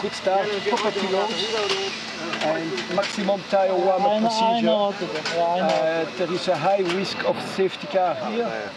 Good start, proper kilos, and maximum tire warm-up procedure. There is a high risk of safety car here.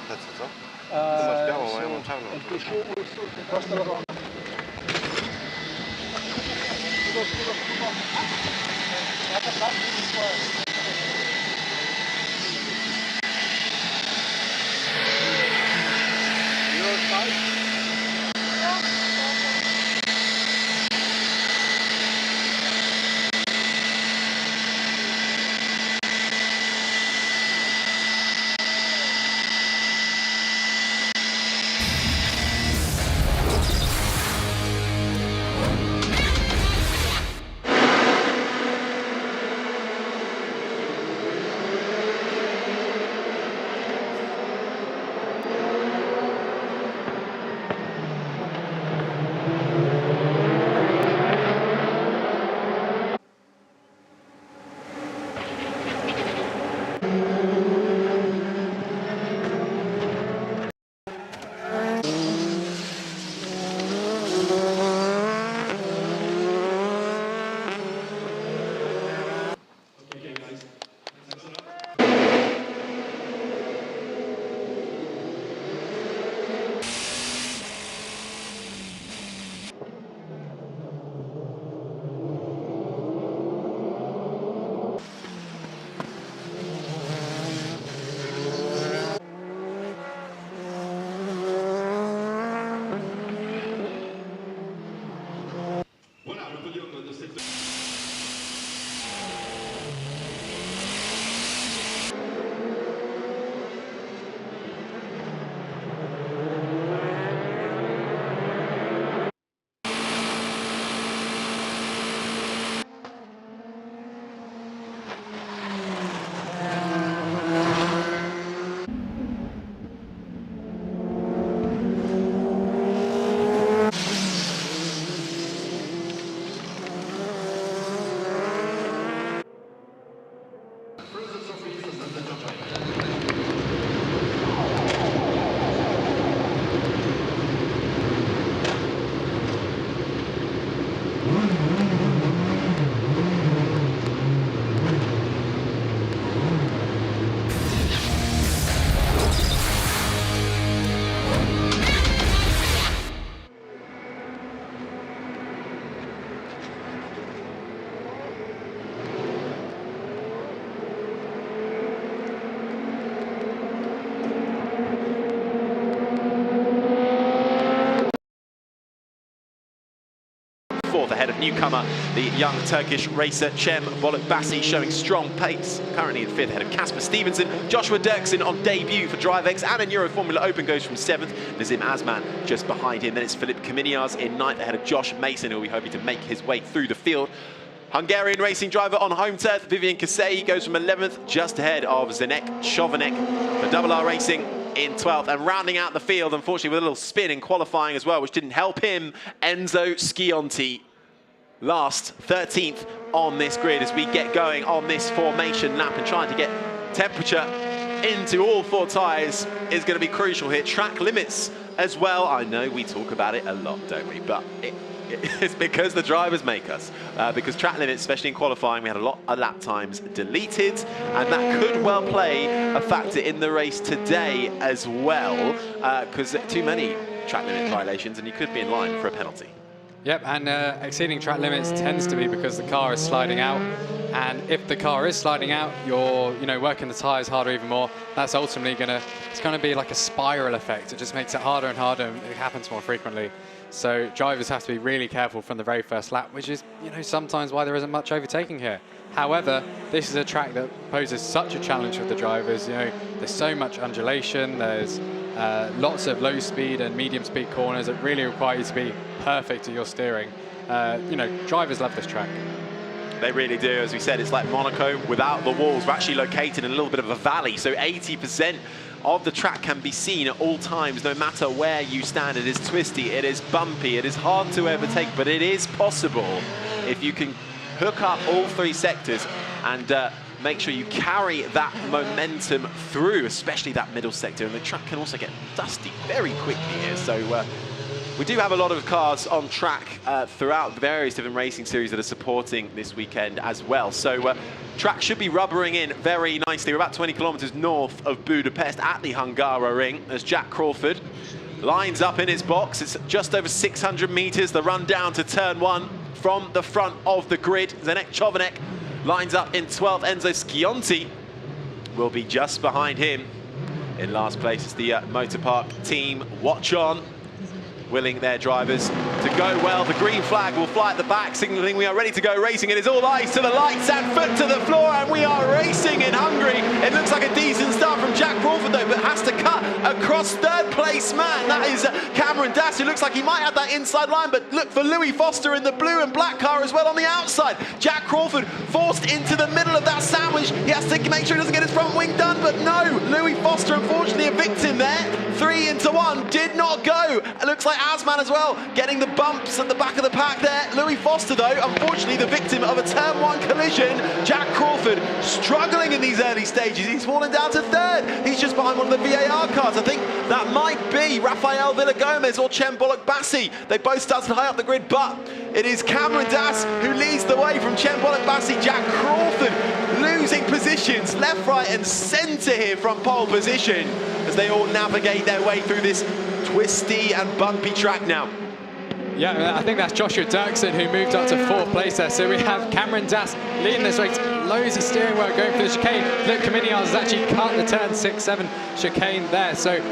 ahead of newcomer, the young Turkish racer Cem Bolukbasi, showing strong pace. Currently in 5th ahead of Casper Stevenson. Joshua Dirksen on debut for DriveX and in Euroformula Open goes from 7th. Nazim Asman just behind him. Then it's Philippe Caminias in 9th ahead of Josh Mason, who will be hoping to make his way through the field. Hungarian racing driver on home turf, Vivian Kasei, goes from 11th, just ahead of Zdeněk Chovanec for Double R Racing in 12th. And rounding out the field, unfortunately, with a little spin in qualifying as well, which didn't help him, Enzo Schionti, last 13th on this grid as we get going on this formation lap, and trying to get temperature into all 4 tyres is going to be crucial here. Track limits as well. I know we talk about it a lot, don't we? But it's because the drivers make us. Because track limits, especially in qualifying, we had a lot of lap times deleted, and that could well play a factor in the race today as well, because too many track limit violations and you could be in line for a penalty. Yep, and exceeding track limits tends to be because the car is sliding out, and if the car is sliding out, you're working the tyres harder even more. That's ultimately it's gonna be like a spiral effect. It just makes it harder and harder, and it happens more frequently. So drivers have to be really careful from the very first lap, which is sometimes why there isn't much overtaking here. However, this is a track that poses such a challenge for the drivers. There's so much undulation, there's lots of low speed and medium speed corners that really require you to be perfect at your steering. Drivers love this track. They really do. As we said, it's like Monaco without the walls. We're actually located in a little bit of a valley, so 80% of the track can be seen at all times, no matter where you stand. It is twisty, it is bumpy, it is hard to overtake, but it is possible if you can hook up all 3 sectors and make sure you carry that momentum through, especially that middle sector. And the track can also get dusty very quickly here. So we do have a lot of cars on track throughout the various different racing series that are supporting this weekend as well. So track should be rubbering in very nicely. We're about 20 kilometers north of Budapest at the Hungaroring as Jack Crawford lines up in his box. It's just over 600 meters, the run down to turn 1 from the front of the grid. Zdeněk Chovanec lines up in 12th. Enzo Schionti will be just behind him. In last place is the Motor Park team. Watch on, willing their drivers to go well. The green flag will fly at the back, signalling we are ready to go racing. It is all eyes to the lights and foot to the floor, and we are racing in Hungary. It looks like a decent start from Jack Crawford though, but has to cut across 3rd place man. That is Cameron Dass, who looks like he might have that inside line, but look for Louis Foster in the blue and black car as well on the outside. Jack Crawford forced into the middle of that sandwich. He has to make sure he doesn't get his front wing done, but no, Louis Foster unfortunately a victim there. 3 into 1, did not go. It looks like Asman as well, getting the bumps at the back of the pack there. Louis Foster though, unfortunately the victim of a turn 1 collision. Jack Crawford struggling in these early stages. He's fallen down to 3rd. He's just behind one of the VAR cars. I think that might be Rafael Villagomez or Cem Bolukbasi. They both started high up the grid, but it is Cameron Dass who leads the way from Cem Bolukbasi. Jack Crawford losing positions left, right and centre here from pole position as they all navigate their way through this twisty and bumpy track now. Yeah, I think that's Joshua Dirksen who moved up to 4th place there. So we have Cameron Dass leading this race. Loads of steering work going for the chicane. Philippe Caminias has actually cut the turn 6-7 chicane there. So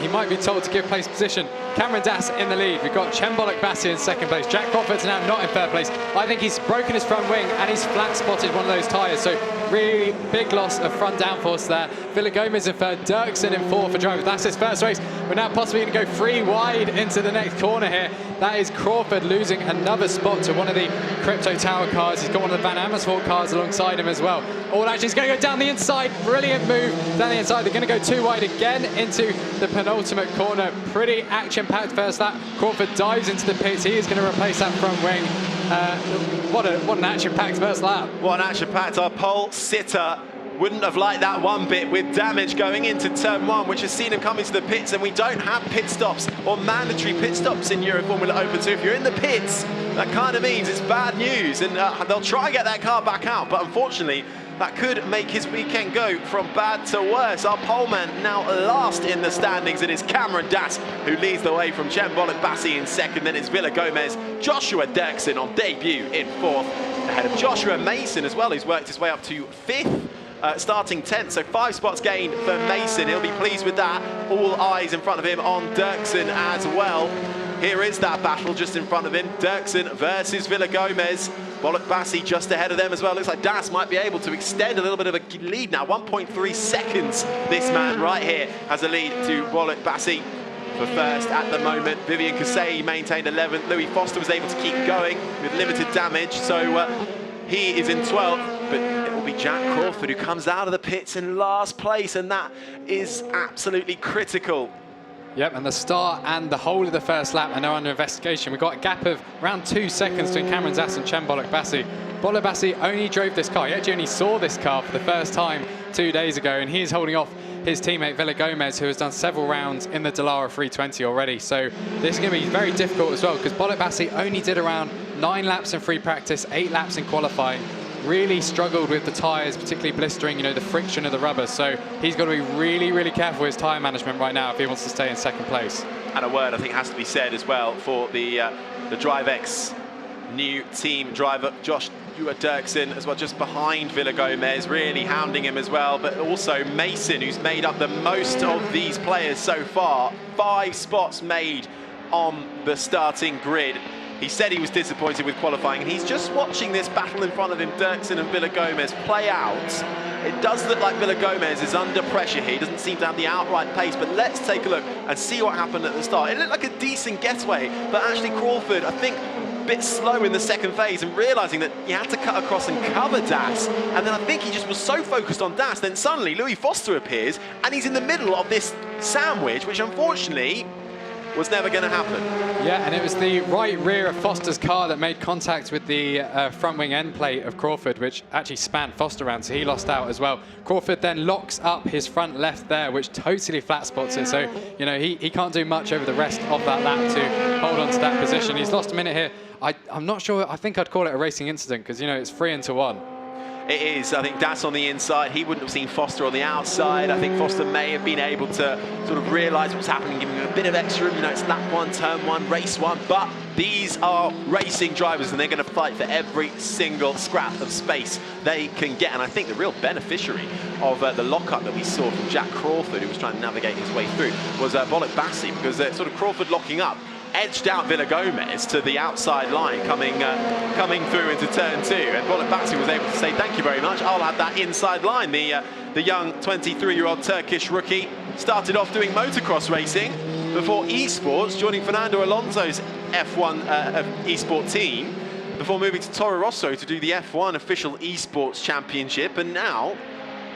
he might be told to give place position. Cameron Dass in the lead. We've got Cem Bolukbasi in 2nd place. Jack Crawford's now not in 3rd place. I think he's broken his front wing and he's flat spotted one of those tyres. So really big loss of front downforce there. Villagomez in 3rd, Dirksen in 4th for drivers. That's his first race. We're now possibly going to go 3 wide into the next corner here. That is Crawford losing another spot to one of the Crypto Tower cars. He's got one of the Van Amersfoort cars alongside him as well. Oh, actually, he's going to go down the inside. Brilliant move down the inside. They're going to go 2 wide again into the penultimate corner. Pretty action-packed first lap. Crawford dives into the pits. He is going to replace that front wing. What an action-packed first lap. What an action-packed. Our pole sitter wouldn't have liked that one bit, with damage going into turn 1, which has seen him come into the pits, and we don't have pit stops or mandatory pit stops in Euroformula Open 2. If you're in the pits, that kind of means it's bad news, and they'll try and get that car back out, but unfortunately that could make his weekend go from bad to worse. Our poleman now last in the standings. It is Cameron Dass who leads the way from Cem Bolukbasi in 2nd. Then it's Villagomez. Joshua Dirksen on debut in 4th, ahead of Joshua Mason as well, who's worked his way up to 5th. Starting 10th, so 5 spots gained for Mason. He'll be pleased with that. All eyes in front of him on Dirksen as well. here is that battle just in front of him. Dirksen versus Villagomez. Bolek-Bassi just ahead of them as well. Looks like Das might be able to extend a little bit of a lead now. 1.3 seconds. This man right here has a lead to Bolek-Bassi for first at the moment. Vivian Kasei maintained 11th. Louis Foster was able to keep going with limited damage, so he is in 12th, but it will be Jack Crawford who comes out of the pits in last place, and that is absolutely critical. Yep, and the start and the whole of the first lap are now under investigation. We've got a gap of around 2 seconds between Cameron Das and Chen Bolek-Bassi. Bolek-Bassi only drove this car. He actually only saw this car for the first time 2 days ago, and he is holding off his teammate Villagomez, who has done several rounds in the Dallara 320 already. So this is going to be very difficult as well, because Bolek-Bassi only did around 9 laps in free practice, 8 laps in qualifying. Really struggled with the tyres, particularly blistering, you know, the friction of the rubber. So he's got to be really, really careful with his tyre management right now if he wants to stay in second place. And a word I think has to be said as well for the DriveX new team driver, Josh Dirksen, as well, just behind Villagomez, really hounding him as well, but also Mason, who's made up the most of these players so far. 5 spots made on the starting grid. He said he was disappointed with qualifying, and he's just watching this battle in front of him, Dirksen and Villagomez, play out. It does look like Villagomez is under pressure here. He doesn't seem to have the outright pace, but let's take a look and see what happened at the start. It looked like a decent getaway, but actually Crawford, I think, a bit slow in the second phase and realising that he had to cut across and cover Das. And then I think he just was so focused on Das, then suddenly Louis Foster appears, and he's in the middle of this sandwich, which unfortunately was never going to happen. Yeah, and it was the right rear of Foster's car that made contact with the front wing end plate of Crawford, which actually spanned Foster around, so he lost out as well. Crawford then locks up his front left there, which totally flat spots it, so you know he can't do much over the rest of that lap to hold on to that position. He's lost a minute here. I'm not sure, I think I'd call it a racing incident, because you know it's 3-1. It is. I think Das on the inside. He wouldn't have seen Foster on the outside. I think Foster may have been able to sort of realise what's happening, giving him a bit of extra room. You know, it's lap 1, turn 1, race 1. But these are racing drivers, and they're going to fight for every single scrap of space they can get. And I think the real beneficiary of the lockup that we saw from Jack Crawford, who was trying to navigate his way through, was Bolek-Bassi, because sort of Crawford locking up edged out Villagomez to the outside line, coming through into turn 2, and Bolek-Bassi was able to say thank you very much, I'll have that inside line. The young 23-year-old Turkish rookie started off doing motocross racing before esports, joining Fernando Alonso's F1 esport team, before moving to Toro Rosso to do the F1 official esports championship, and now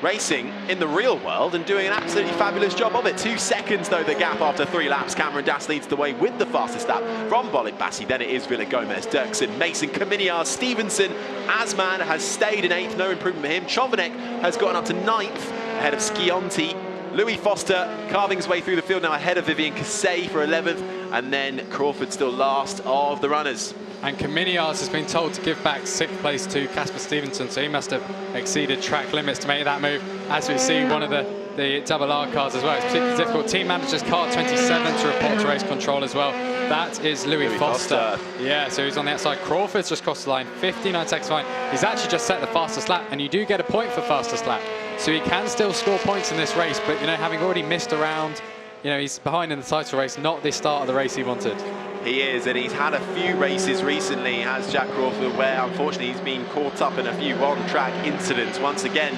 racing in the real world and doing an absolutely fabulous job of it. 2 seconds though the gap after 3 laps. Cameron Das leads the way with the fastest lap from Bolek-Bassi. Then it is Villagomez, Dirksen, Mason, Kaminiar, Stevenson. Asman has stayed in 8th, no improvement for him. Chovanec has gotten up to 9th ahead of Schionti. Louis Foster carving his way through the field now ahead of Vivian Kasei for 11th, and then Crawford still last of the runners. And Kaminiars has been told to give back 6th place to Casper Stevenson, so he must have exceeded track limits to make that move. As we see, one of the double R cars as well. It's particularly difficult. Team manager's car 27 to report to race control as well. That is Louis Foster. Yeah, so he's on the outside. Crawford's just crossed the line, 59 seconds behind. He's actually just set the fastest lap, and you do get a point for fastest lap. So he can still score points in this race, but you know, having already missed a round, you know, he's behind in the title race, not the start of the race he wanted. He is, and he's had a few races recently, has Jack Crawford, where unfortunately he's been caught up in a few on-track incidents. Once again,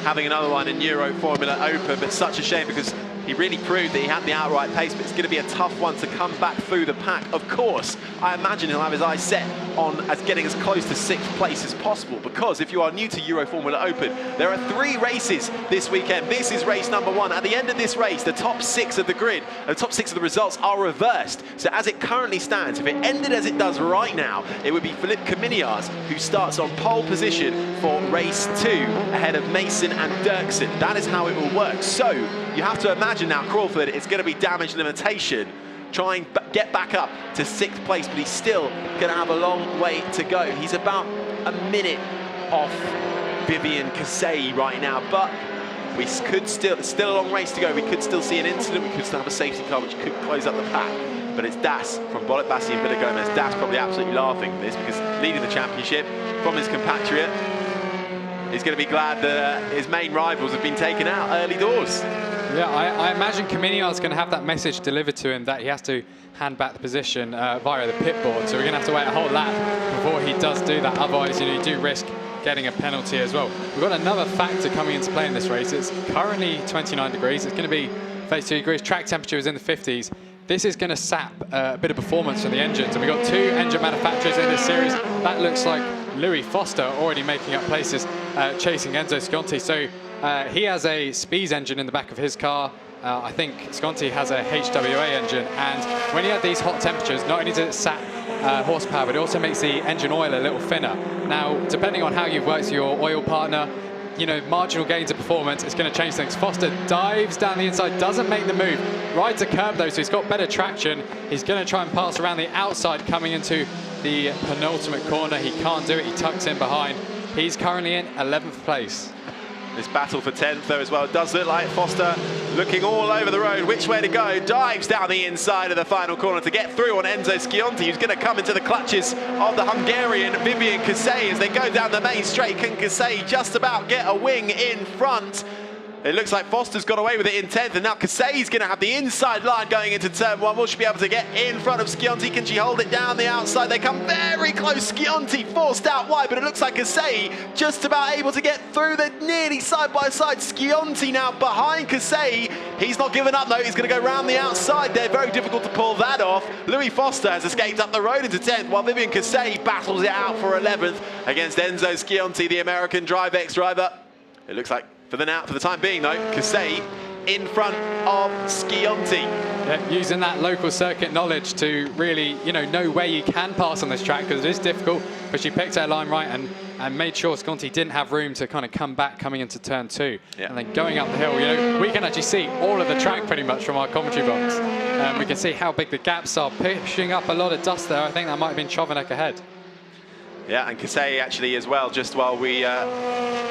having another one in Euroformula Open, but such a shame because he really proved that he had the outright pace, but it's going to be a tough one to come back through the pack. Of course, I imagine he'll have his eyes set on getting as close to 6th place as possible, because if you are new to Euroformula Open, there are 3 races this weekend. This is race number 1. At the end of this race, the top 6 of the grid, the top 6 of the results are reversed. So as it currently stands, if it ended as it does right now, it would be Philippe Kaminiars who starts on pole position for race 2 ahead of Mason and Dirksen. That is how it will work. So you have to imagine now Crawford is going to be damage limitation, try and get back up to 6th place, but he's still going to have a long way to go. He's about a minute off Vivian Kasei right now, but we could still a long race to go. We could still see an incident, we could still have a safety car which could close up the pack. But it's Das from Bolek-Bassi and Villagomez. Das probably absolutely laughing at this, because leading the championship from his compatriot, he's going to be glad that his main rivals have been taken out early doors. Yeah, I imagine Caminiar's going to have that message delivered to him that he has to hand back the position via the pit board. So we're going to have to wait a whole lap before he does do that. Otherwise, you do risk getting a penalty as well. We've got another factor coming into play in this race. It's currently 29 degrees. It's going to be 32 degrees. Track temperature is in the 50s. This is going to sap a bit of performance from the engines. And we've got 2 engine manufacturers in this series. That looks like Louis Foster already making up places, chasing Enzo Sconti. So he has a Spies engine in the back of his car. I think Sconti has a HWA engine. And when you have these hot temperatures, not only does it sap horsepower, but it also makes the engine oil a little thinner. Now, depending on how you've worked with your oil partner, marginal gains of performance, it's going to change things. Foster dives down the inside, doesn't make the move, rides a curb though, so he's got better traction. He's going to try and pass around the outside coming into the penultimate corner. He can't do it, he tucks in behind. He's currently in 11th place. This battle for 10th though as well, it does look like Foster looking all over the road, which way to go, dives down the inside of the final corner to get through on Enzo Sconti, who's going to come into the clutches of the Hungarian Vivian Kasei as they go down the main straight. Can Kasei just about get a wing in front? It looks like Foster's got away with it in 10th, and now Kasei's going to have the inside line going into turn 1. Will she be able to get in front of Sconti? Can she hold it down the outside? They come very close. Sconti forced out wide, but it looks like Kasei just about able to get through. They're nearly side by side. Sconti now behind Kasei. He's not given up though. He's going to go round the outside there. Very difficult to pull that off. Louis Foster has escaped up the road into 10th, while Vivian Kasei battles it out for 11th against Enzo Sconti, the American Drive-X driver. It looks like for the time being though, Kasei in front of Sconti. Yeah, using that local circuit knowledge to really, know where you can pass on this track, because it is difficult, but she picked her line right and made sure Sconti didn't have room to kind of come back coming into turn 2. Yeah. And then going up the hill, we can actually see all of the track pretty much from our commentary box. We can see how big the gaps are, pushing up a lot of dust there. I think that might have been Chovanec ahead. Yeah, and Kasei actually as well, just while we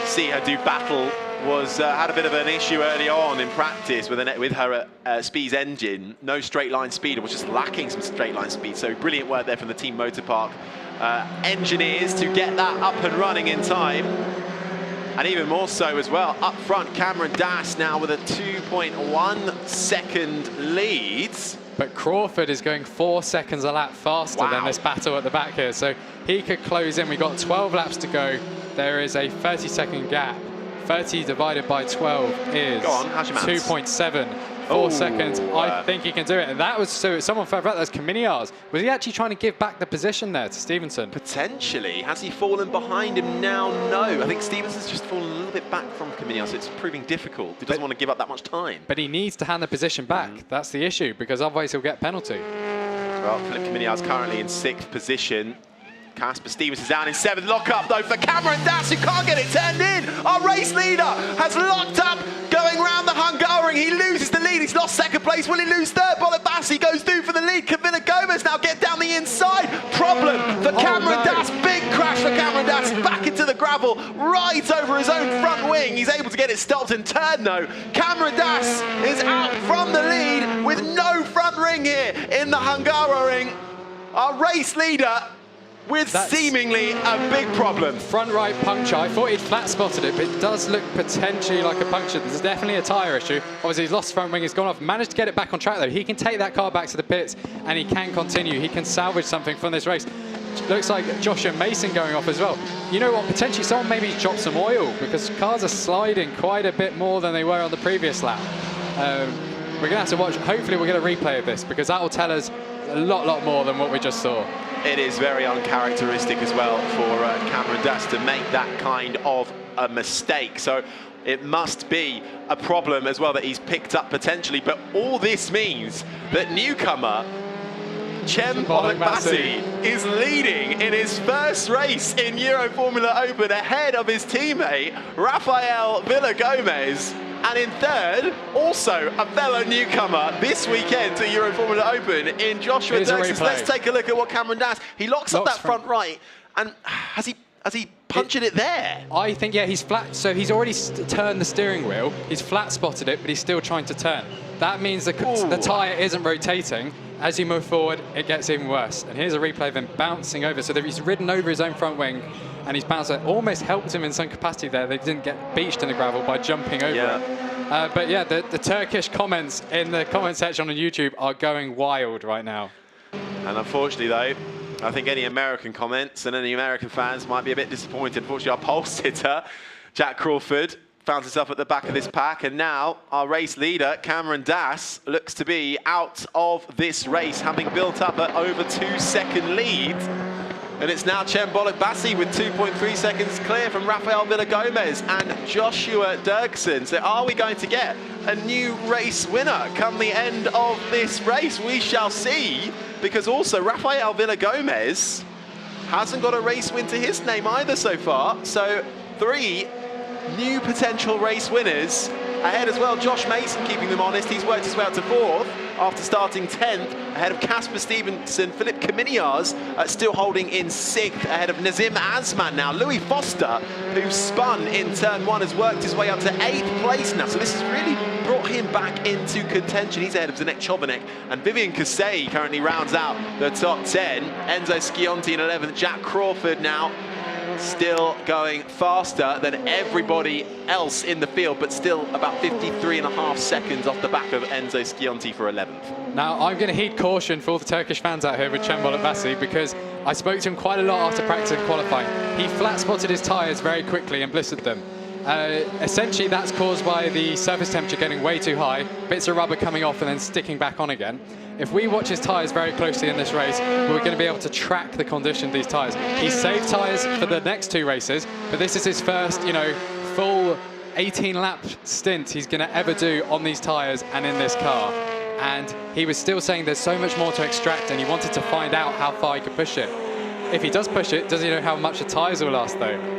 see her do battle, had a bit of an issue early on in practice with her Spies engine. No straight line speed, it was just lacking some straight line speed. So brilliant work there from the Team Motor Park engineers to get that up and running in time. And even more so as well, up front, Cameron Dass now with a 2.1 second lead. But Crawford is going 4 seconds a lap faster than this battle at the back here. So he could close in. We've got 12 laps to go. There is a 30-second gap. 30 divided by 12 is 2.7. 4 seconds. I think he can do it. And that was, so someone further out, that's Caminiar's. Was he actually trying to give back the position there to Stevenson? Potentially. Has he fallen behind him now? No. I think Stevenson's just fallen a little bit back from Caminiar, so it's proving difficult. He doesn't want to give up that much time. But he needs to hand the position back. That's the issue, because otherwise he'll get penalty. Well, Philip Caminiar's currently in 6th position. Casper Stevens is down in 7th. Lock up though for Cameron Dass, who can't get it turned in. Our race leader has locked up going round the Hungaroring. He loses the lead. He's lost 2nd place. Will he lose 3rd? Bolibasi goes through for the lead. Kavina Gomez now get down the inside. Problem for Cameron Dass. Big crash for Cameron Dass. Back into the gravel, right over his own front wing. He's able to get it stopped in turn though. Cameron Dass is out from the lead with no front ring here in the Hungaroring. Our race leader with seemingly a big problem. Front right puncture. I thought he'd flat spotted it, but it does look potentially like a puncture. There's definitely a tyre issue. Obviously, he's lost front wing, he's gone off. Managed to get it back on track, though. He can take that car back to the pits, and he can continue. He can salvage something from this race. Looks like Joshua Mason going off as well. You know what? Potentially someone maybe dropped some oil, because cars are sliding quite a bit more than they were on the previous lap. We're going to have to watch. Hopefully, we'll get a replay of this, because that will tell us a lot more than what we just saw. It is very uncharacteristic as well for Cameron Dass to make that kind of a mistake. So it must be a problem as well that he's picked up potentially. But all this means that newcomer Cem Bolibasi is leading in his first race in Euroformula Open ahead of his teammate Rafael Villagomez. And in 3rd, also a fellow newcomer this weekend to Euroformula Open in Joshua Dirksen. Let's take a look at what Cameron Dass. He locks up that front right, and has he punctured it there? I think, yeah, he's flat. So he's already turned the steering wheel. He's flat spotted it, but he's still trying to turn. That means the tyre isn't rotating. As you move forward, it gets even worse. And here's a replay of him bouncing over. So he's ridden over his own front wing, and he's bounced. It almost helped him in some capacity there. They didn't get beached in the gravel by jumping over it. But yeah, the Turkish comments in the comment section on YouTube are going wild right now. And unfortunately, though, I think any American comments and any American fans might be a bit disappointed. Unfortunately, our pole sitter, Jack Crawford, found himself at the back of this pack, and now our race leader, Cameron Dass, looks to be out of this race, having built up an over 2-second lead. And it's now Cem Bassi with 2.3 seconds clear from Rafael Villagomez and Joshua Dirksen. So are we going to get a new race winner come the end of this race? We shall see, because also Rafael Villagomez hasn't got a race win to his name either so far. So 3 new potential race winners ahead as well. Josh Mason keeping them honest. He's worked his way up to 4th after starting 10th, ahead of Casper Stevenson. Philip Caminiars still holding in 6th, ahead of Nazim Asman now. Louis Foster, who spun in turn 1, has worked his way up to 8th place now. So this has really brought him back into contention. He's ahead of Zdenek Chovanec, and Vivian Kasei currently rounds out the top 10. Enzo Scionti in 11th. Jack Crawford now still going faster than everybody else in the field, but still about 53.5 seconds off the back of Enzo Scionti for 11th. Now, I'm going to heed caution for all the Turkish fans out here with Cem Bassi, because I spoke to him quite a lot after practice and qualifying. He flat spotted his tyres very quickly and blistered them. Essentially, that's caused by the surface temperature getting way too high, bits of rubber coming off and then sticking back on again. If we watch his tyres very closely in this race, we're going to be able to track the condition of these tyres. He's saved tyres for the next 2 races, but this is his first, full 18-lap stint he's going to ever do on these tyres and in this car. And he was still saying there's so much more to extract, and he wanted to find out how far he could push it. If he does push it, does he know how much the tyres will last, though?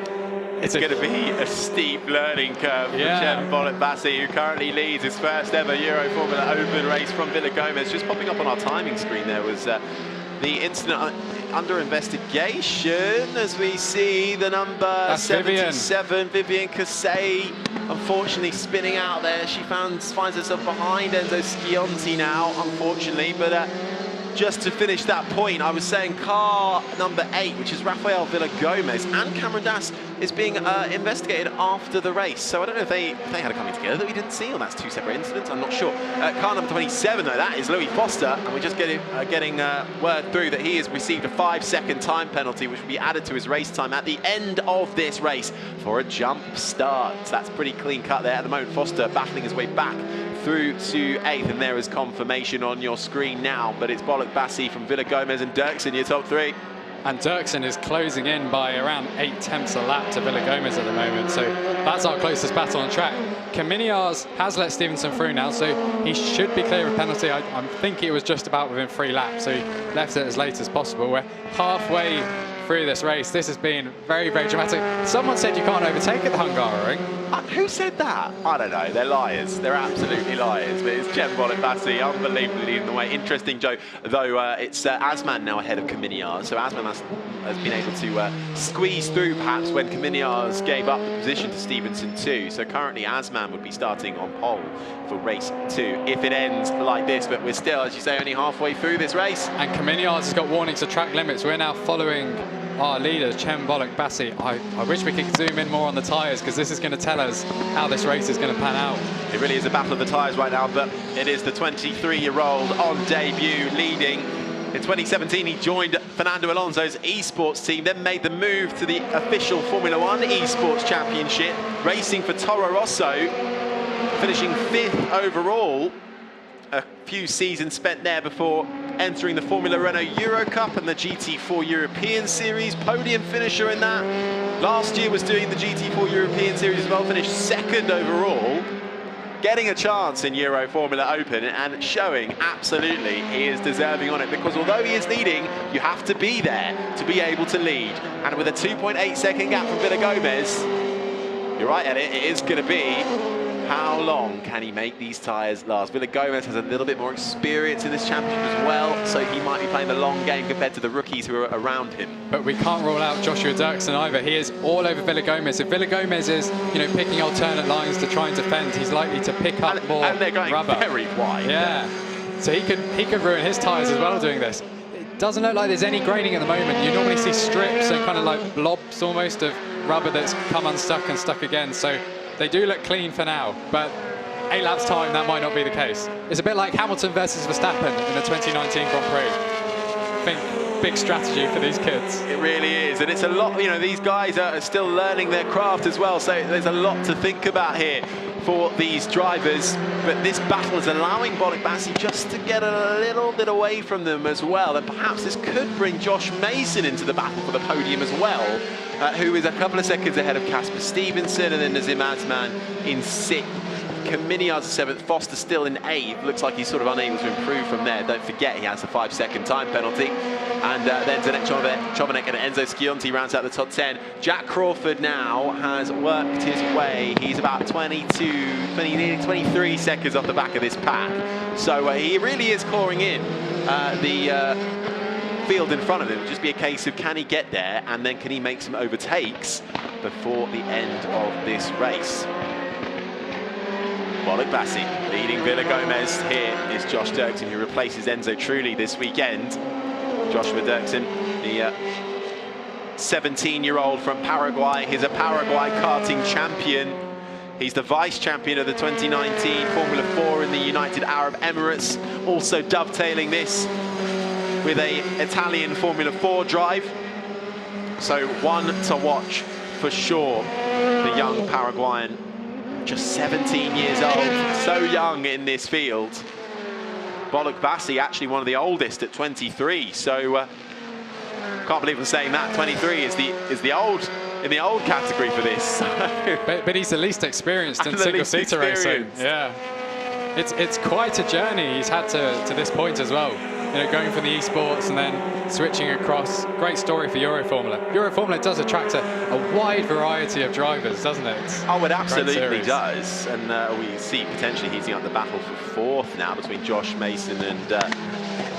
It's going to be a steep learning curve for Cem Bassi, who currently leads his first ever Euroformula Open race from Villagomez. Just popping up on our timing screen there was the incident under investigation, as we see the number 77, Vivian Kasei, unfortunately spinning out there. She finds herself behind Enzo Scionti now, unfortunately, but just to finish that point, I was saying car number 8, which is Rafael Villagomez, and Cameron Dass is being investigated after the race. So I don't know if they had a coming together that we didn't see, or that's 2 separate incidents, I'm not sure. Car number 27, though, that is Louis Foster, and we're just getting word through that he has received a 5-second time penalty, which will be added to his race time at the end of this race for a jump start. So that's pretty clean cut there. At the moment, Foster battling his way back through to 8th, and there is confirmation on your screen now, but it's Bassi from Villagomez and Dirksen, your top 3. And Dirksen is closing in by around 8/10 a lap to Villagomez at the moment, so that's our closest battle on track. Caminiars has let Stevenson through now, so he should be clear of penalty. I think it was just about within 3 laps, so he left it as late as possible. We're halfway through this race. This has been very, very dramatic. Someone said you can't overtake at the Hungaroring. Who said that? I don't know. They're liars. They're absolutely liars. But it's Cem Bassi, unbelievably leading the way. Interesting, Joe, though it's Asman now ahead of Caminiars. So Asman has been able to squeeze through, perhaps, when Caminiars gave up the position to Stevenson too. So currently Asman would be starting on pole for race 2 if it ends like this. But we're still, as you say, only halfway through this race. And Caminiars has got warnings of track limits. We're now following our leader, Cem Bassi. I wish we could zoom in more on the tyres, because this is going to tell us how this race is going to pan out. It really is a battle of the tyres right now, but it is the 23-year-old on debut leading. In 2017, he joined Fernando Alonso's esports team, then made the move to the official Formula 1 esports championship, racing for Toro Rosso, finishing 5th overall. A few seasons spent there before entering the Formula Renault Euro Cup and the GT4 European Series, podium finisher in that. Last year was doing the GT4 European Series as well, finished 2nd overall, getting a chance in Euroformula Open and showing absolutely he is deserving on it, because although he is leading, you have to be there to be able to lead. And with a 2.8-second gap from Villagomez, you're right, Elliot, it is going to be how long can he make these tyres last. Villagomez has a little bit more experience in this championship as well, so he might be playing the long game compared to the rookies who are around him. But we can't rule out Joshua Dirksen either. He is all over Villagomez. If Villagomez is, picking alternate lines to try and defend, he's likely to pick up more rubber. And they're going very wide. Yeah. So he could ruin his tyres as well doing this. It doesn't look like there's any graining at the moment. You normally see strips and kind of like blobs almost of rubber that's come unstuck and stuck again. So they do look clean for now, but 8 laps time, that might not be the case. It's a bit like Hamilton versus Verstappen in the 2019 Grand Prix. I think big strategy for these kids. It really is, and it's a lot, you know, these guys are still learning their craft as well, so there's a lot to think about here for these drivers, but this battle is allowing Bolek-Bassi just to get a little bit away from them as well, and perhaps this could bring Josh Mason into the battle for the podium as well, who is a couple of seconds ahead of Casper Stevenson, and then Nazim Azman in 6th. Kaminiar's 7th, Foster still in 8th. Looks like he's sort of unable to improve from there. Don't forget he has a 5-second time penalty. And then Zdeněk Chovanec and Enzo Schionti rounds out the top 10. Jack Crawford now has worked his way. He's about 23 seconds off the back of this pack. So he really is clawing in the field in front of him. It'll just be a case of can he get there and then can he make some overtakes before the end of this race. Bolek-Bassi leading Villa-Gomez. Here is Josh Dirksen, who replaces Enzo Trulli this weekend. Joshua Dirksen, the 17-year-old from Paraguay. He's a Paraguay karting champion. He's the vice champion of the 2019 Formula 4 in the United Arab Emirates. Also dovetailing this with an Italian Formula 4 drive. So one to watch for sure, the young Paraguayan. Just 17 years old, so young in this field. Bolek-Bassi actually one of the oldest at 23, so can't believe I'm saying that. 23 is the old in the old category for this. but he's the least experienced in single-seater racing. Yeah, it's quite a journey he's had to this point as well. You know, going from the esports and then switching across. Great story for Euroformula. Euroformula does attract a wide variety of drivers, doesn't it? Oh, it absolutely does. And we see potentially heating up the battle for 4th now between Josh Mason and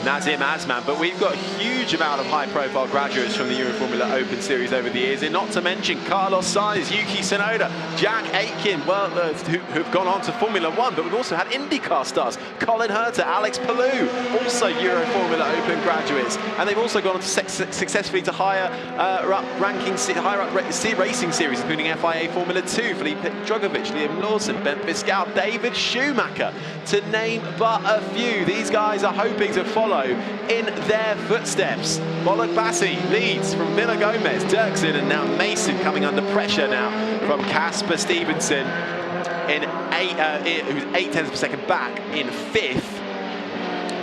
Nazim Azman. But we've got a huge amount of high-profile graduates from the Euroformula Open Series over the years, and not to mention Carlos Sainz, Yuki Tsunoda, Jack Aitken, well, who've gone on to Formula 1, but we've also had IndyCar stars, Colin Herter, Alex Palou, also Euroformula Open graduates, and they've also gone on to successfully to higher up racing series, including FIA Formula 2, Felipe Drugovich, Liam Lawson, Ben Fiscal, David Schumacher, to name but a few. These guys are hoping to follow in their footsteps. Bolek-Bassi leads from Villa-Gomez, Dirksen, and now Mason coming under pressure now from Casper Stevenson in who's 8 tenths per second back in 5th.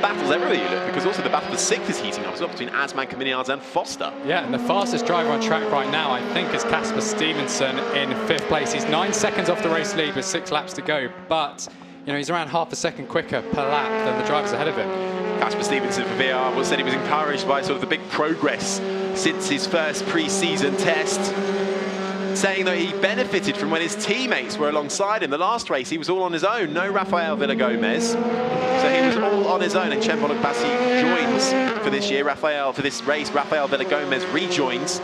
Battles everywhere you look, because also the battle for 6th is heating up as well between Azman, Kaminiarz and Foster. Yeah, and the fastest driver on track right now, I think, is Casper Stevenson in 5th place. He's 9 seconds off the race lead with 6 laps to go, but you know, he's around half a second quicker per lap than the drivers ahead of him. Casper Stevenson for VR said he was encouraged by sort of the big progress since his first pre-season test, saying that he benefited from when his teammates were alongside him. The last race, he was all on his own, no Rafael Villa-Gomez. So he was all on his own, and Chen Bolek-Bassi joins for this year. For this race, Rafael Villa-Gomez rejoins,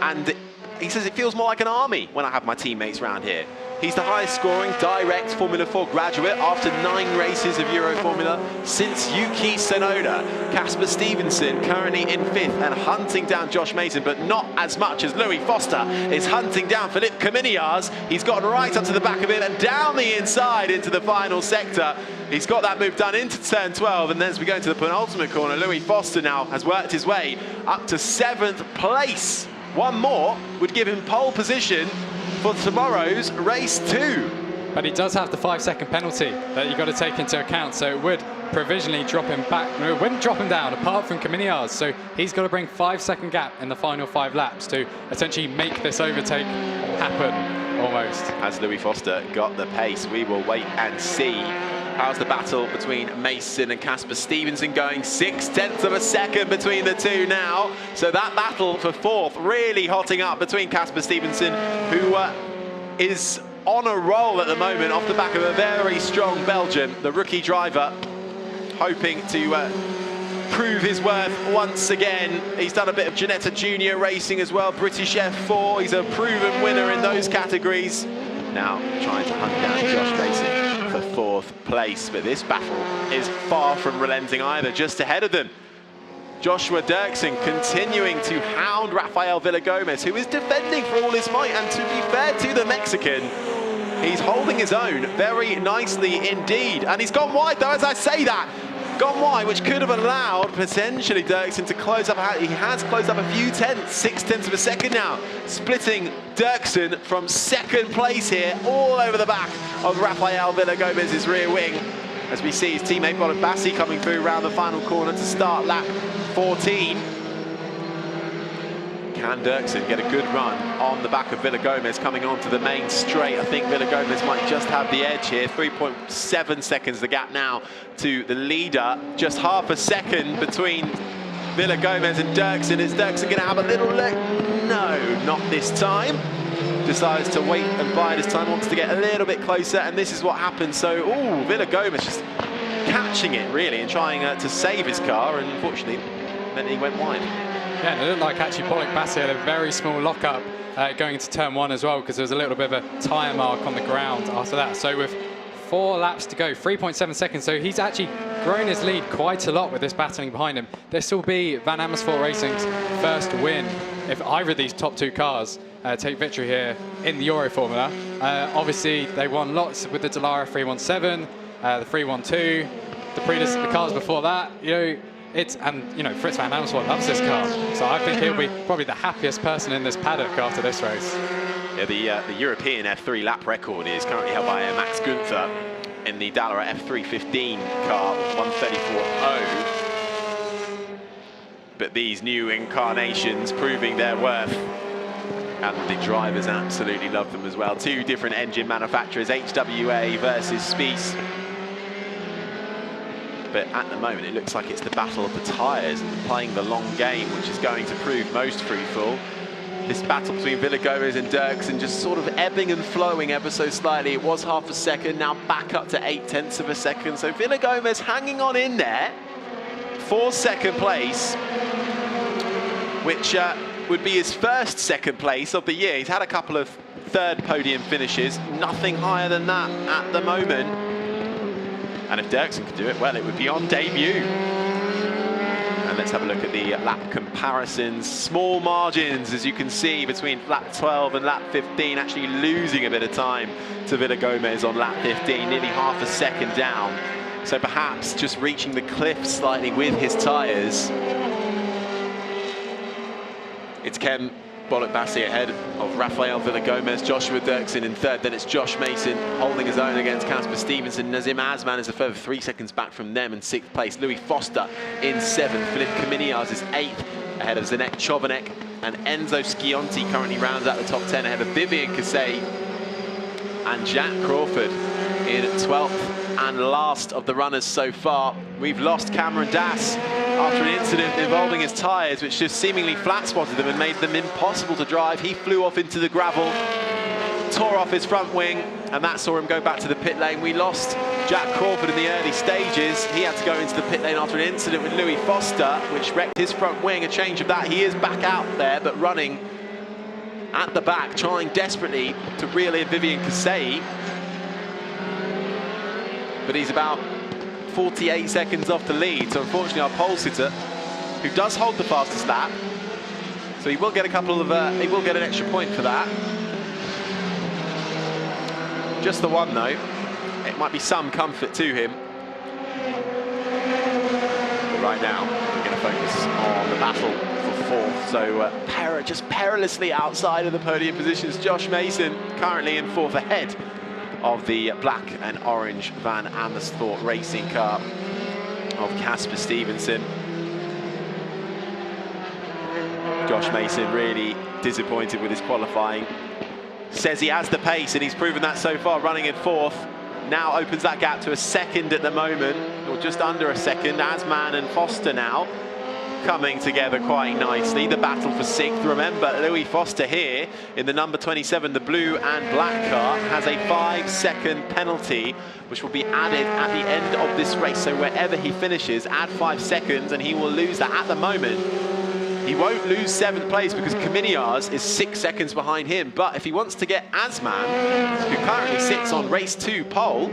and he says it feels more like an army when I have my teammates around here. He's the highest scoring direct Formula 4 graduate after 9 races of Euroformula since Yuki Tsunoda. Casper Stevenson currently in 5th and hunting down Josh Mason, but not as much as Louis Foster is hunting down Philippe Kaminiarz. He's got right up to the back of him and down the inside into the final sector. He's got that move done into turn 12, and then as we go into the penultimate corner, Louis Foster now has worked his way up to 7th place. One more would give him pole position for tomorrow's race 2. But he does have the 5-second penalty that you've got to take into account, so it would provisionally drop him back. No, it wouldn't drop him down, apart from Kaminiarz, so he's got to bring 5-second gap in the final 5 laps to essentially make this overtake happen, almost. Has Louis Foster got the pace? We will wait and see. How's the battle between Mason and Casper Stevenson going? 6/10 of a second between the two now. So that battle for 4th really hotting up between Casper Stevenson, who is on a roll at the moment off the back of a very strong Belgian, the rookie driver, hoping to prove his worth once again. He's done a bit of Ginetta Junior racing as well, British F4. He's a proven winner in those categories. Now trying to hunt down Josh Mason for 4th place, but this battle is far from relenting either. Just ahead of them, Joshua Dirksen continuing to hound Rafael Villa-Gomez, who is defending for all his might, and to be fair to the Mexican, He's holding his own very nicely indeed. And he's gone wide though, as I say that. Gone wide, which could have allowed potentially Dirksen to close up. He has closed up a few tenths, 6/10 of a second now, splitting Dirksen from second place here, all over the back of Rafael Villagomez's rear wing. As we see his teammate Bolot Bassi coming through around the final corner to start lap 14. Can Dirksen get a good run on the back of Villagomez coming onto the main straight? I think Villagomez might just have the edge here. 3.7 seconds the gap now to the leader. Just half a second between Villagomez and Dirksen. Is Dirksen going to have a little look? No, not this time. Decides to wait and bide his time, wants to get a little bit closer, and this is what happens. So, ooh, Villagomez just catching it really and trying to save his car, and unfortunately, then he went wide. Yeah, and it looked like actually Bolot Bassi had a very small lockup going into turn 1 as well, because there was a little bit of a tyre mark on the ground after that. So with 4 laps to go, 3.7 seconds, so he's actually grown his lead quite a lot with this battling behind him. This will be Van Amersfoort Racing's first win if either of these top 2 cars take victory here in the Euroformula. Obviously, they won lots with the Dallara 317, the 312, the cars before that, you know. Fritz Van Amersfoort loves this car, so I think he'll be probably the happiest person in this paddock after this race. Yeah, the European F3 lap record is currently held by Max Günther in the Dallara F315 car, 134.0. But these new incarnations proving their worth, and the drivers absolutely love them as well. 2 different engine manufacturers, HWA versus Spies. But at the moment, it looks like it's the battle of the tyres and playing the long game, which is going to prove most fruitful. This battle between Villagomez and Dirksen just sort of ebbing and flowing ever so slightly. It was half a second, now back up to 8/10 of a second. So Villagomez hanging on in there for second place, which would be his first second place of the year. He's had a couple of third podium finishes, nothing higher than that at the moment. And if Dirksen could do it, well, it would be on debut. And let's have a look at the lap comparisons. Small margins, as you can see, between lap 12 and lap 15, actually losing a bit of time to Villagomez on lap 15, nearly half a second down. So perhaps just reaching the cliff slightly with his tyres. It's Kem Bolot Bassi ahead of Rafael Villagomez, Joshua Dirksen in third, then it's Josh Mason holding his own against Casper Stevenson. Nazim Azman is a further 3 seconds back from them in 6th place. Louis Foster in 7th, Philippe Caminiars is 8th ahead of Zdeněk Chovanec, and Enzo Schionti currently rounds out the top 10 ahead of Vivian Cassay and Jack Crawford in 12th and last of the runners so far. We've lost Cameron Dass after an incident involving his tyres, which just seemingly flat-spotted them and made them impossible to drive. He flew off into the gravel, tore off his front wing, and that saw him go back to the pit lane. We lost Jack Crawford in the early stages. He had to go into the pit lane after an incident with Louis Foster, which wrecked his front wing. A change of that. He is back out there, but running at the back, trying desperately to reel in Vivian Cassay. But he's about 48 seconds off the lead, so unfortunately our pole sitter, who does hold the fastest lap, so he will get a couple of, he will get an extra point for that. Just the one though, it might be some comfort to him. But right now, we're going to focus on the battle for 4th, so just perilously outside of the podium positions. Josh Mason currently in 4th ahead of the black and orange Van Amersfoort racing car of Casper Stevenson. Josh Mason really disappointed with his qualifying. Says he has the pace, and he's proven that so far, running in 4th. Now opens that gap to a second at the moment, or just under a second. Azman and Foster now coming together quite nicely. The battle for 6th. Remember, Louis Foster here in the number 27, the blue and black car, has a 5-second penalty, which will be added at the end of this race. So wherever he finishes, add 5 seconds and he will lose that. At the moment, he won't lose 7th place because Caminiars is 6 seconds behind him. But if he wants to get Azman, who currently sits on race 2 pole,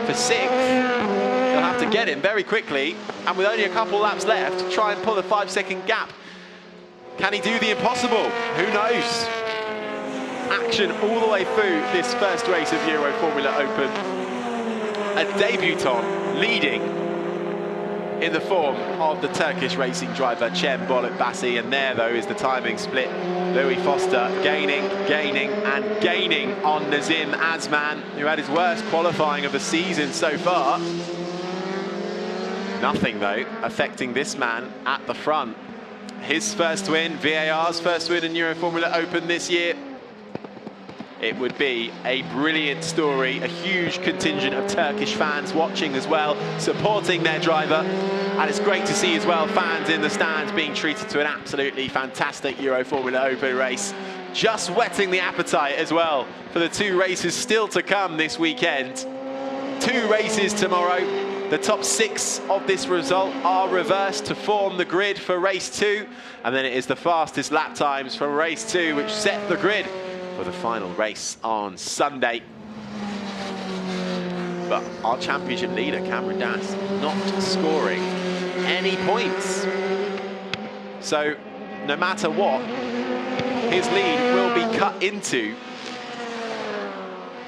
for 6th, he'll have to get him very quickly, and with only a couple laps left, try and pull a 5-second gap. Can he do the impossible? Who knows? action all the way through this first race of Euroformula Open. A debutant leading in the form of the Turkish racing driver Cem Bolitbasi, and there though is the timing split. Louis Foster gaining and gaining on Nazim Azman, who had his worst qualifying of the season so far. Nothing though affecting this man at the front. His first win, VAR's first win in Euroformula Open this year. It would be a brilliant story, a huge contingent of Turkish fans watching as well, supporting their driver. And it's great to see as well fans in the stands being treated to an absolutely fantastic Euroformula Open race. Just whetting the appetite as well for the 2 races still to come this weekend. 2 races tomorrow. The top 6 of this result are reversed to form the grid for race 2. And then it is the fastest lap times from race 2 which set the grid for the final race on Sunday. But our championship leader, Cameron Das, not scoring any points. So no matter what, his lead will be cut into,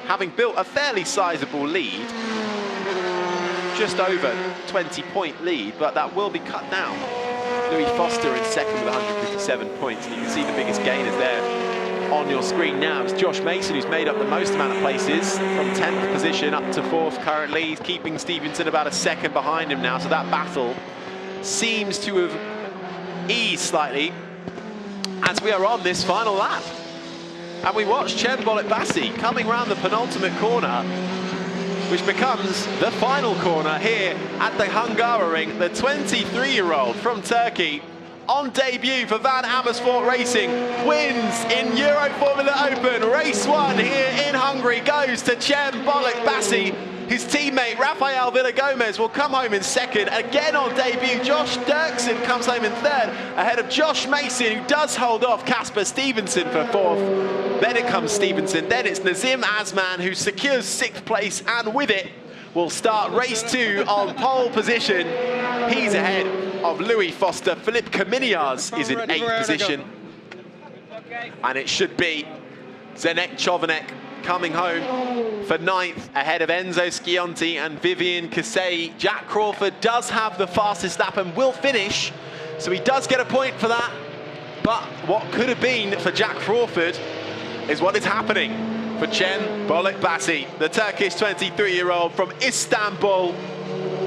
having built a fairly sizable lead, just over 20-point lead, but that will be cut down. Louis Foster in second with 157 points, and you can see the biggest gainers there on your screen now. It's Josh Mason who's made up the most amount of places, from 10th position up to 4th currently. He's keeping Stevenson about a second behind him now, so that battle seems to have eased slightly as we are on this final lap. And we watch Cem Bolitbasi coming round the penultimate corner, which becomes the final corner here at the Hungaroring. The 23-year-old from Turkey, on debut for Van Amersfoort Racing, wins in Euroformula Open. Race 1 here in Hungary goes to Cem Bolitbasi. His teammate Rafael Villagomez will come home in second. Again on debut, Josh Dirksen comes home in third, ahead of Josh Mason, who does hold off Casper Stevenson for 4th. Then it comes Stevenson, then it's Nazim Azman who secures 6th place, and with it will start race 2 on pole position. He's ahead of Louis Foster. Philippe Caminiaz is in 8th position. And it should be Zdeněk Chovanec coming home for 9th, ahead of Enzo Scionti and Vivian Kasei. Jack Crawford does have the fastest lap and will finish, so he does get a point for that. But what could have been for Jack Crawford is what is happening for Cem Bolitbasi, the Turkish 23-year-old from Istanbul.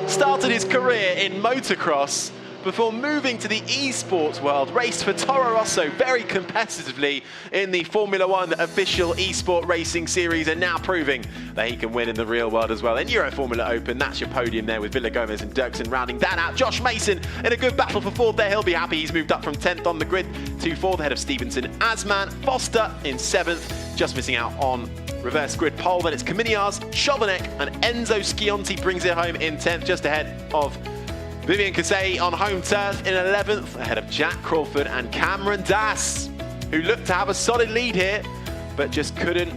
Started his career in motocross before moving to the esports world, raced for Toro Rosso very competitively in the Formula 1 official esport racing series, and now proving that he can win in the real world as well. In Euroformula Open, that's your podium there with Villagomez and Dirksen rounding that out. Josh Mason in a good battle for 4th there. He'll be happy. He's moved up from 10th on the grid to 4th, ahead of Stevenson. Azman, Foster in 7th, just missing out on reverse grid pole. Then it's Caminiaz, Chovanec, and Enzo Scionti brings it home in 10th, just ahead of Vivian Kasei on home turf in 11th, ahead of Jack Crawford and Cameron Das, who looked to have a solid lead here, but just couldn't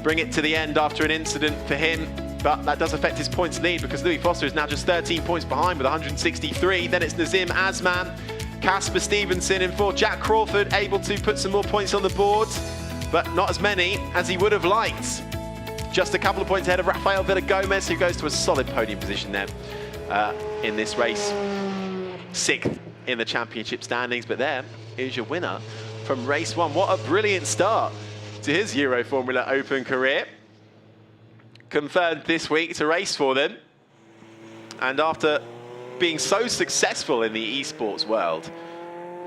bring it to the end after an incident for him. But that does affect his points lead, because Louis Foster is now just 13 points behind with 163. Then it's Nazim Azman, Casper Stevenson in 4th. Jack Crawford able to put some more points on the board, but not as many as he would have liked. Just a couple of points ahead of Rafael Villagomez, who goes to a solid podium position there in this race. 6th in the championship standings, but there is your winner from race 1. What a brilliant start to his Euroformula Open career. Confirmed this week to race for them. And after being so successful in the esports world,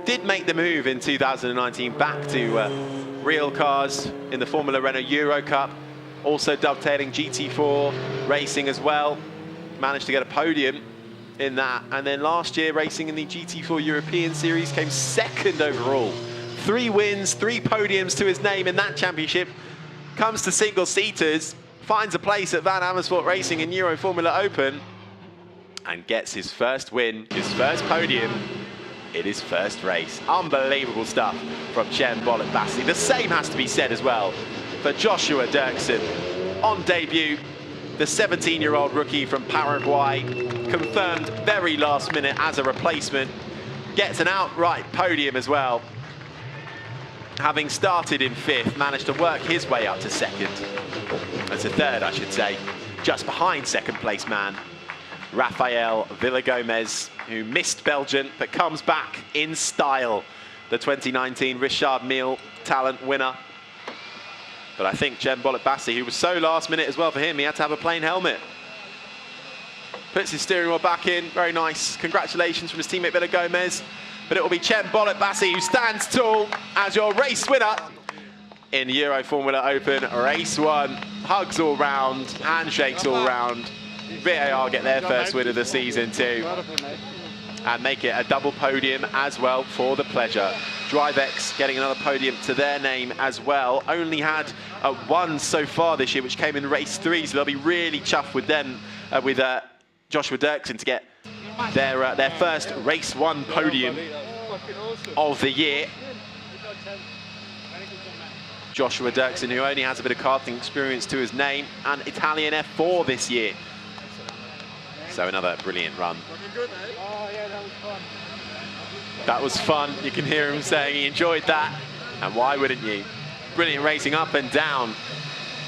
did make the move in 2019 back to real cars in the Formula Renault Euro Cup, also dovetailing GT4 racing as well. Managed to get a podium in that, and then last year racing in the GT4 European Series came 2nd overall. 3 wins, 3 podiums to his name in that championship. Comes to single-seaters, finds a place at Van Amersfoort Racing in Euroformula Open, and gets his first win, his first podium in his first race. Unbelievable stuff from Cem Bolitbasi. The same has to be said as well for Joshua Dirksen. On debut, the 17-year-old rookie from Paraguay, confirmed very last minute as a replacement, gets an outright podium as well. having started in 5th, managed to work his way up to 2nd. That's a 3rd, I should say, just behind 2nd place man, Rafael Villagomez, who missed Belgian, but comes back in style. The 2019 Richard Mille Talent winner. But I think Cem Bolot-Bassi, who was so last minute as well for him, he had to have a plain helmet. Puts his steering wheel back in, very nice. Congratulations from his teammate Villagomez. But it will be Cem Bolot-Bassi who stands tall as your race winner in Euroformula Open Race 1. Hugs all round, handshakes all round. VAR get their first win of the season too. And make it a double podium as well for the pleasure. DriveX getting another podium to their name as well. Only had one so far this year, which came in race 3, so they'll be really chuffed with them, with Joshua Dirksen to get their first race 1 podium of the year. Joshua Dirksen, who only has a bit of karting experience to his name, and Italian F4 this year. So another brilliant run. That was fun. You can hear him saying he enjoyed that. And why wouldn't you? Brilliant racing up and down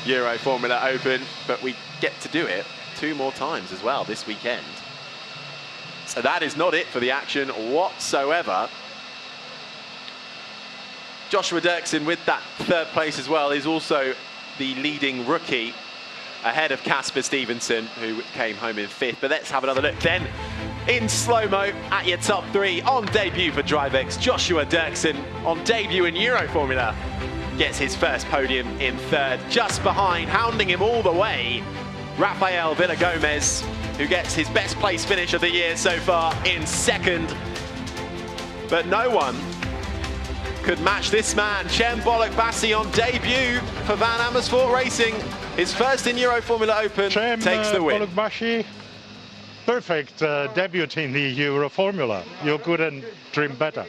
Euroformula Open. But we get to do it 2 more times as well this weekend. So that is not it for the action whatsoever. Joshua Dirksen with that 3rd place as well is also the leading rookie, ahead of Casper Stevenson, who came home in 5th. But let's have another look then. In slow-mo at your top 3 on debut for DriveX, Joshua Dirksen on debut in Euroformula gets his first podium in 3rd, just behind, hounding him all the way, Rafael Villagomez, who gets his best place finish of the year so far in 2nd. But no one could match this man. Cem Bolot-Bassi on debut for Van Amersfoort Racing. His first in Euroformula Open, takes the win. Bolot-Bassi, perfect debut in the Euroformula. You couldn't dream better.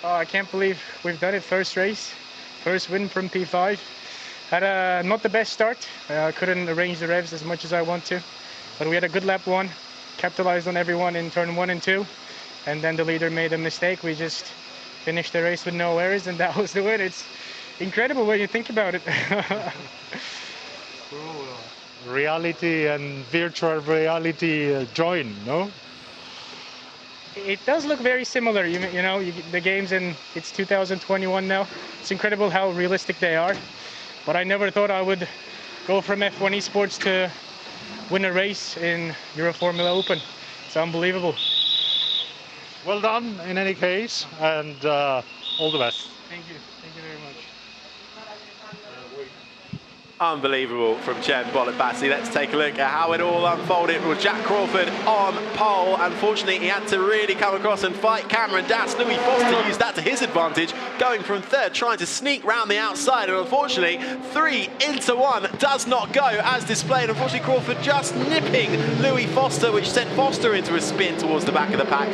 Oh, I can't believe we've done it. First race, first win from P5. Had not the best start. Couldn't arrange the revs as much as I want to. But we had a good lap 1, capitalized on everyone in turn 1 and 2. And then the leader made a mistake. We just finished the race with no errors, and that was the win. It's incredible when you think about it. Reality and virtual reality join, no? It does look very similar. You know, the games, and it's 2021 now. It's incredible how realistic they are. But I never thought I would go from F1 Esports to win a race in Euroformula Open. It's unbelievable. Well done in any case, and all the best. Thank you. Thank you very much. Unbelievable from Cem Bolot-Bassi. Let's take a look at how it all unfolded with Jack Crawford on pole. Unfortunately, he had to really come across and fight Cameron Dass. Louis Foster used that to his advantage, going from 3rd, trying to sneak round the outside. And unfortunately, 3 into 1 does not go as displayed. Unfortunately, Crawford just nipping Louis Foster, which sent Foster into a spin towards the back of the pack.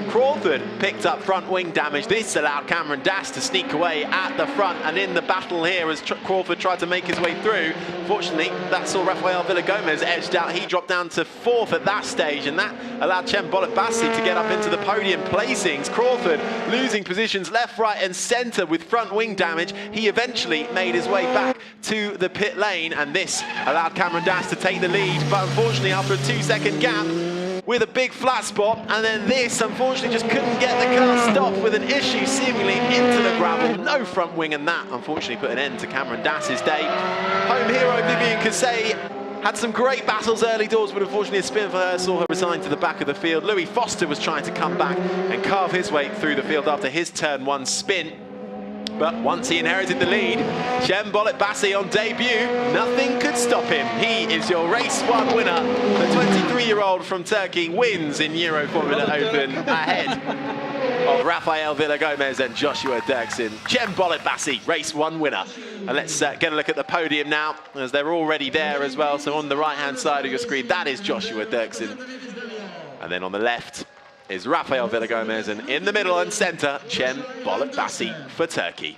Crawford picked up front wing damage. This allowed Cameron Dass to sneak away at the front, and in the battle here as Crawford tried to make his way through. Fortunately, that saw Rafael Villagomez edged out. He dropped down to 4th at that stage, and that allowed Cem Bolot-Bassi to get up into the podium placings. Crawford losing positions left, right and centre with front wing damage. He eventually made his way back to the pit lane, and this allowed Cameron Dass to take the lead. But unfortunately, after a 2-second gap, with a big flat spot, and then this unfortunately just couldn't get the car stopped with an issue seemingly into the gravel. No front wing, and that unfortunately put an end to Cameron Dass's day. Home hero Vivian Cassay had some great battles early doors, but unfortunately a spin for her saw her resign to the back of the field. Louis Foster was trying to come back and carve his way through the field after his turn 1 spin. But once he inherited the lead, Cem Bolot-Bassi on debut, nothing could stop him. He is your race 1 winner. The 23-year-old from Turkey wins in Euroformula Open ahead of Rafael Villagomez and Joshua Dirksen. Cem Bolot-Bassi, race 1 winner. And let's get a look at the podium now, as they're already there as well. So on the right-hand side of your screen, that is Joshua Dirksen. And then on the left is Rafael Villagomez, and in the middle and centre, Cem Bolot-Bassi for Turkey.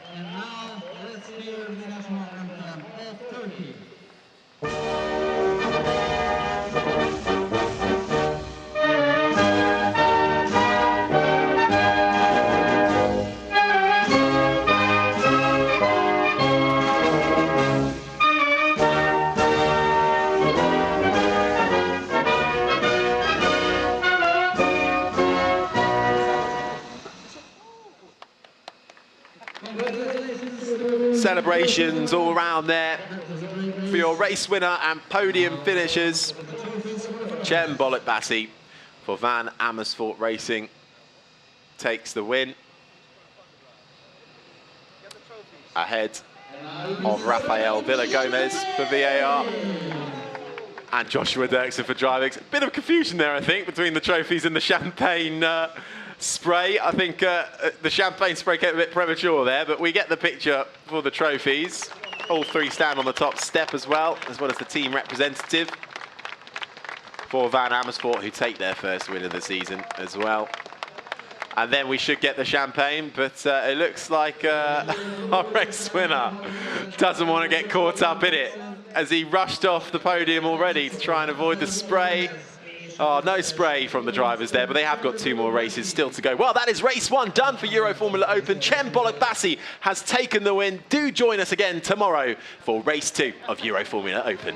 Celebrations all around there for your race winner and podium finishers. Cem Bolotbasi for Van Amersfoort Racing takes the win. Ahead of Rafael Villagomez for VAR and Joshua Dirksen for driving. A bit of confusion there, I think, between the trophies and the champagne spray. I think the champagne spray came a bit premature there, but we get the picture for the trophies. All three stand on the top step as well as the team representative for Van Amersfoort, who take their first win of the season as well. And then we should get the champagne, but it looks like our race winner doesn't want to get caught up in it, as he rushed off the podium already to try and avoid the spray. Oh, no spray from the drivers there, but they have got 2 more races still to go. Well, that is race 1 done for Euroformula Open. Cem Bolotbasi has taken the win. Do join us again tomorrow for race 2 of Euroformula Open.